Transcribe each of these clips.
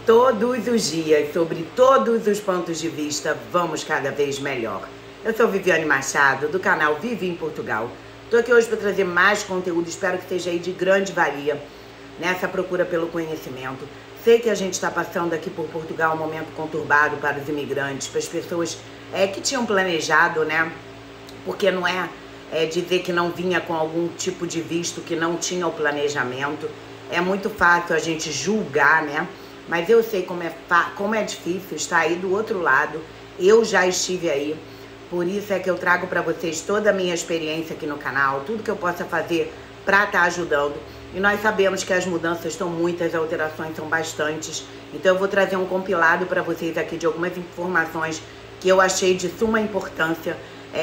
Todos os dias, sobre todos os pontos de vista, vamos cada vez melhor. Eu sou Viviane Machado, do canal Vivi em Portugal. Estou aqui hoje para trazer mais conteúdo, espero que seja aí de grande valia nessa procura pelo conhecimento. Sei que a gente está passando aqui por Portugal um momento conturbado para os imigrantes, para as pessoas que tinham planejado, né? Porque não é dizer que não vinha com algum tipo de visto, que não tinha o planejamento. É muito fácil a gente julgar, né? Mas eu sei como é difícil estar aí do outro lado. Eu já estive aí. Por isso é que eu trago para vocês toda a minha experiência aqui no canal, tudo que eu possa fazer para estar ajudando. E nós sabemos que as mudanças são muitas, as alterações são bastantes. Então eu vou trazer um compilado para vocês aqui de algumas informações que eu achei de suma importância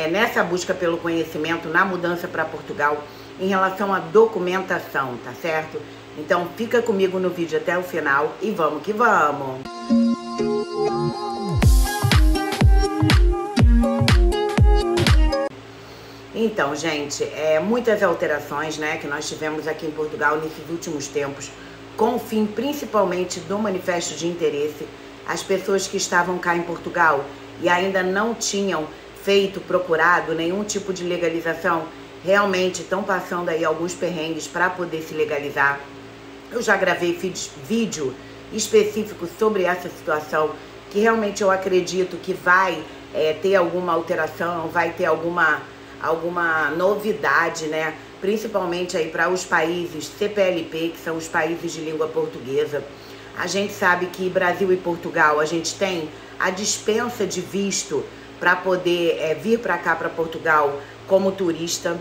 nessa busca pelo conhecimento, na mudança para Portugal, em relação à documentação, tá certo? Então fica comigo no vídeo até o final e vamos que vamos! Então, gente, muitas alterações, né, que nós tivemos aqui em Portugal nesses últimos tempos, com o fim principalmente do manifesto de interesse. As pessoas que estavam cá em Portugal e ainda não tinham procurado nenhum tipo de legalização, realmente estão passando aí alguns perrengues para poder se legalizar. Eu já gravei vídeo específico sobre essa situação, que realmente eu acredito que vai ter alguma alteração, vai ter alguma novidade, né? Principalmente aí para os países CPLP, que são os países de língua portuguesa. A gente sabe que Brasil e Portugal, a gente tem a dispensa de visto para poder vir para cá, para Portugal, como turista.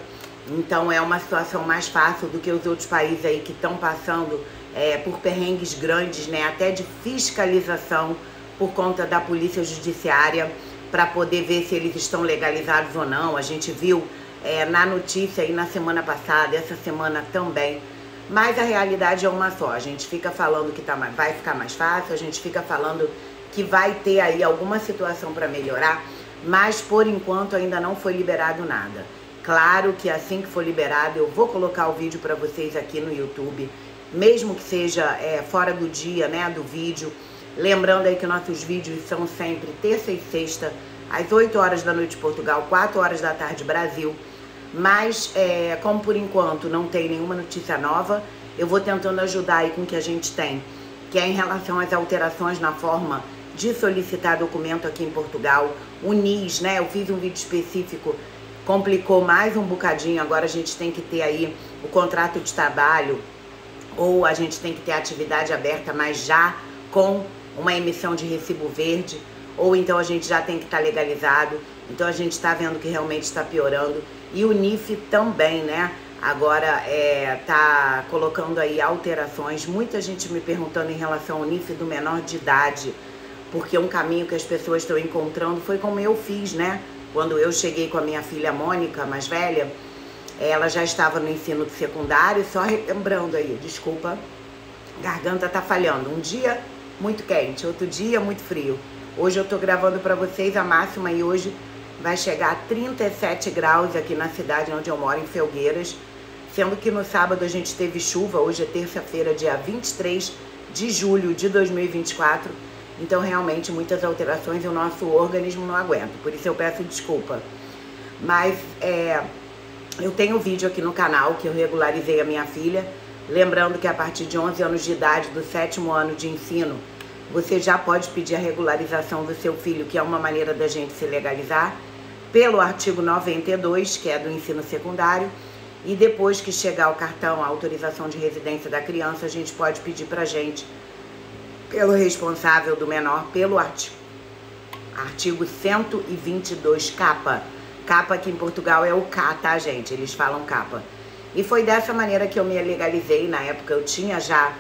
Então é uma situação mais fácil do que os outros países aí que estão passando por perrengues grandes, né? Até de fiscalização por conta da polícia judiciária, para poder ver se eles estão legalizados ou não. A gente viu na notícia aí na semana passada, essa semana também. Mas a realidade é uma só. A gente fica falando que vai ficar mais fácil, a gente fica falando que vai ter aí alguma situação para melhorar, mas por enquanto ainda não foi liberado nada. Claro que assim que for liberado, eu vou colocar o vídeo para vocês aqui no YouTube, mesmo que seja fora do dia, né, do vídeo. Lembrando aí que nossos vídeos são sempre terça e sexta, às 8 horas da noite Portugal, 4 horas da tarde Brasil. Mas, como por enquanto não tem nenhuma notícia nova, eu vou tentando ajudar aí com o que a gente tem, que é em relação às alterações na forma de solicitar documento aqui em Portugal. O NIS, né, eu fiz um vídeo específico, complicou mais um bocadinho. Agora a gente tem que ter aí o contrato de trabalho, ou a gente tem que ter a atividade aberta, mas já com uma emissão de recibo verde, ou então a gente já tem que estar legalizado. Então a gente está vendo que realmente está piorando. E o NIF também, né? Agora tá colocando aí alterações. Muita gente me perguntando em relação ao NIF do menor de idade, porque um caminho que as pessoas estão encontrando foi como eu fiz, né? Quando eu cheguei com a minha filha Mônica, mais velha, ela já estava no ensino secundário. Só lembrando aí, desculpa, garganta tá falhando. Um dia muito quente, outro dia muito frio. Hoje eu tô gravando para vocês a máxima e hoje vai chegar a 37 graus aqui na cidade onde eu moro, em Felgueiras. Sendo que no sábado a gente teve chuva, hoje é terça-feira, dia 23 de julho de 2024. Então realmente muitas alterações e o nosso organismo não aguenta, por isso eu peço desculpa. Mas eu tenho um vídeo aqui no canal que eu regularizei a minha filha. Lembrando que a partir de 11 anos de idade, do 7º ano de ensino, você já pode pedir a regularização do seu filho, que é uma maneira da gente se legalizar, pelo artigo 92, que é do ensino secundário. E depois que chegar o cartão, a autorização de residência da criança, a gente pode pedir pra gente, pelo responsável do menor, pelo artigo 122 capa. Capa aqui em Portugal é o K, tá, gente? Eles falam capa. E foi dessa maneira que eu me legalizei. Na época eu tinha já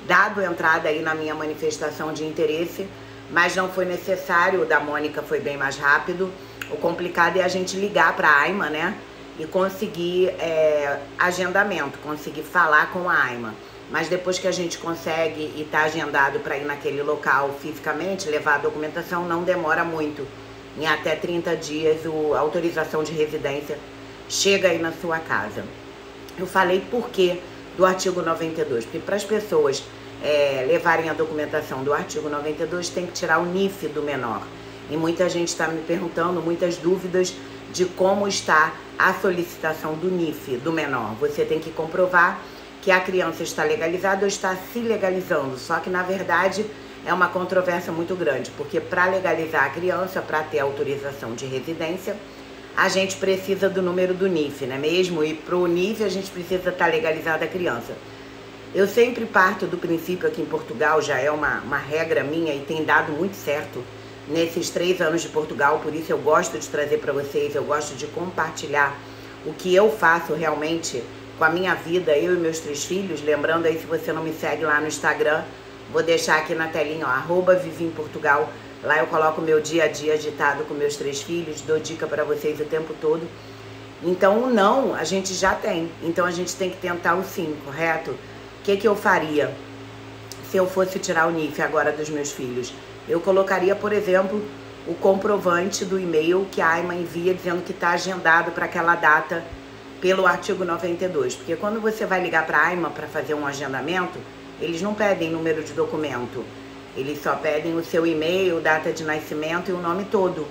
dado entrada aí na minha manifestação de interesse, mas não foi necessário. O da Mônica foi bem mais rápido. O complicado é a gente ligar para a AIMA, né? E conseguir agendamento, conseguir falar com a AIMA. Mas depois que a gente consegue e tá agendado para ir naquele local fisicamente, levar a documentação, não demora muito. Em até 30 dias a autorização de residência chega aí na sua casa. Eu falei por quê do artigo 92, porque para as pessoas levarem a documentação do artigo 92, tem que tirar o NIF do menor. E muita gente está me perguntando, muitas dúvidas de como está a solicitação do NIF do menor. Você tem que comprovar que a criança está legalizada ou está se legalizando. Só que, na verdade, é uma controvérsia muito grande, porque para legalizar a criança, para ter autorização de residência, a gente precisa do número do NIF, não é mesmo? E para o NIF a gente precisa estar legalizada a criança. Eu sempre parto do princípio, aqui em Portugal, já é uma regra minha e tem dado muito certo nesses 3 anos de Portugal, por isso eu gosto de trazer para vocês, eu gosto de compartilhar o que eu faço realmente com a minha vida, eu e meus 3 filhos. Lembrando aí, se você não me segue lá no Instagram, vou deixar aqui na telinha, ó, @viviemportugal. Lá eu coloco o meu dia a dia agitado com meus 3 filhos, dou dica para vocês o tempo todo. Então o não a gente já tem, então a gente tem que tentar o sim, correto? O que eu faria se eu fosse tirar o NIF agora dos meus filhos? Eu colocaria, por exemplo, o comprovante do e-mail que a AIMA envia dizendo que está agendado para aquela data pelo artigo 92. Porque quando você vai ligar para a AIMA para fazer um agendamento, eles não pedem número de documento. Eles só pedem o seu e-mail, data de nascimento e o nome todo.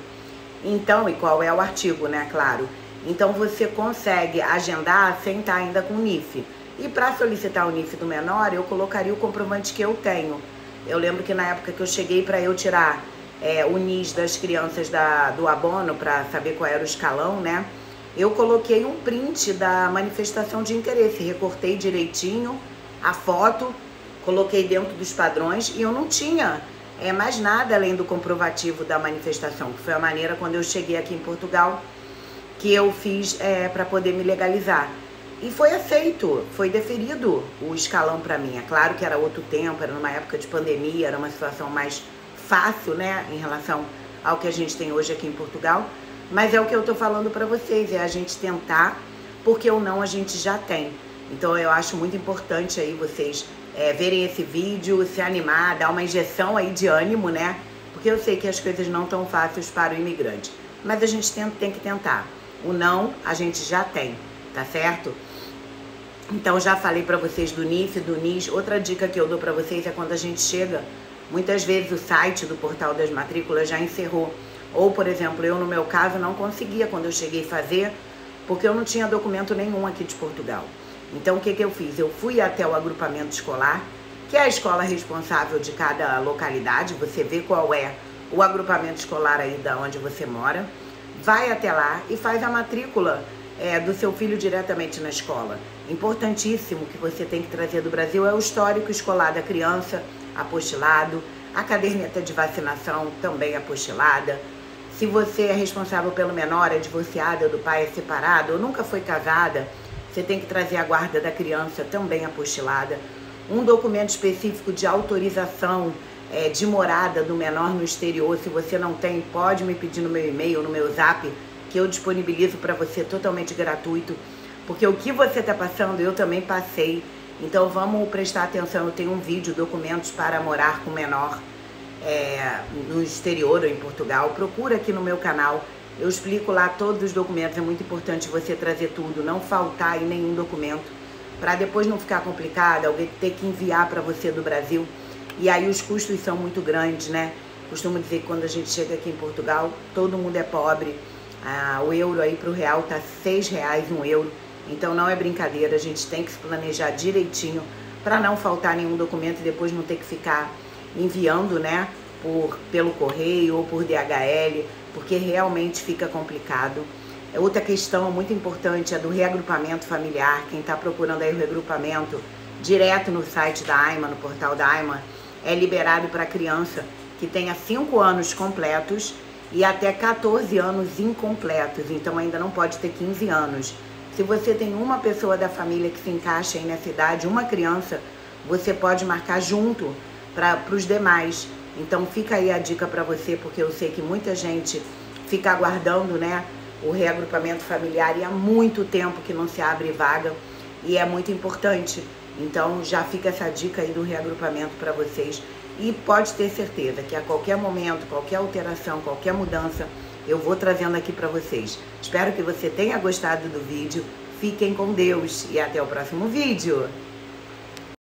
Então, e qual é o artigo, né? Claro. Então você consegue agendar sem estar ainda com o NIF. E para solicitar o NIF do menor, eu colocaria o comprovante que eu tenho. Eu lembro que na época que eu cheguei para eu tirar o NIS das crianças do abono, para saber qual era o escalão, né? Eu coloquei um print da manifestação de interesse, recortei direitinho a foto, coloquei dentro dos padrões e eu não tinha mais nada além do comprovativo da manifestação, que foi a maneira quando eu cheguei aqui em Portugal que eu fiz para poder me legalizar. E foi aceito, foi deferido o escalão para mim. É claro que era outro tempo, era numa época de pandemia, era uma situação mais fácil, né, em relação ao que a gente tem hoje aqui em Portugal. Mas é o que eu tô falando para vocês, é a gente tentar, porque o não a gente já tem. Então eu acho muito importante aí vocês verem esse vídeo, se animar, dar uma injeção aí de ânimo, né? Porque eu sei que as coisas não tão fáceis para o imigrante. Mas a gente tem que tentar. O não a gente já tem, tá certo? Então já falei para vocês do NIF, do NIS. Outra dica que eu dou para vocês é quando a gente chega, muitas vezes o site do portal das matrículas já encerrou. Ou, por exemplo, eu no meu caso não conseguia quando eu cheguei a fazer, porque eu não tinha documento nenhum aqui de Portugal. Então o que eu fiz? Eu fui até o agrupamento escolar, que é a escola responsável de cada localidade. Você vê qual é o agrupamento escolar aí da onde você mora, vai até lá e faz a matrícula do seu filho diretamente na escola. Importantíssimo que você tem que trazer do Brasil é o histórico escolar da criança, apostilado, a caderneta de vacinação também apostilada. Se você é responsável pelo menor, é divorciada, do pai é separado ou nunca foi casada, você tem que trazer a guarda da criança também apostilada. Um documento específico de autorização de morada do menor no exterior. Se você não tem, pode me pedir no meu e-mail, no meu zap, que eu disponibilizo para você totalmente gratuito. Porque o que você está passando, eu também passei. Então vamos prestar atenção. Eu tenho um vídeo, documentos para morar com menor no exterior ou em Portugal. Procura aqui no meu canal. Eu explico lá todos os documentos. É muito importante você trazer tudo, não faltar em nenhum documento, para depois não ficar complicado, alguém ter que enviar para você do Brasil. E aí os custos são muito grandes, né? Costumo dizer que quando a gente chega aqui em Portugal, todo mundo é pobre. O euro aí para o real tá R$6 um euro. Então não é brincadeira, a gente tem que se planejar direitinho para não faltar nenhum documento e depois não ter que ficar enviando, né, pelo correio ou por DHL, porque realmente fica complicado. Outra questão muito importante é do reagrupamento familiar. Quem está procurando aí o reagrupamento direto no site da AIMA, no portal da AIMA, é liberado para criança que tenha 5 anos completos e até 14 anos incompletos, então ainda não pode ter 15 anos. Se você tem uma pessoa da família que se encaixa aí nessa idade, uma criança, você pode marcar junto para os demais. Então fica aí a dica para você, porque eu sei que muita gente fica aguardando, né, o reagrupamento familiar e há muito tempo que não se abre vaga e é muito importante. Então já fica essa dica aí do reagrupamento para vocês e pode ter certeza que a qualquer momento, qualquer alteração, qualquer mudança, eu vou trazendo aqui para vocês. Espero que você tenha gostado do vídeo. Fiquem com Deus e até o próximo vídeo.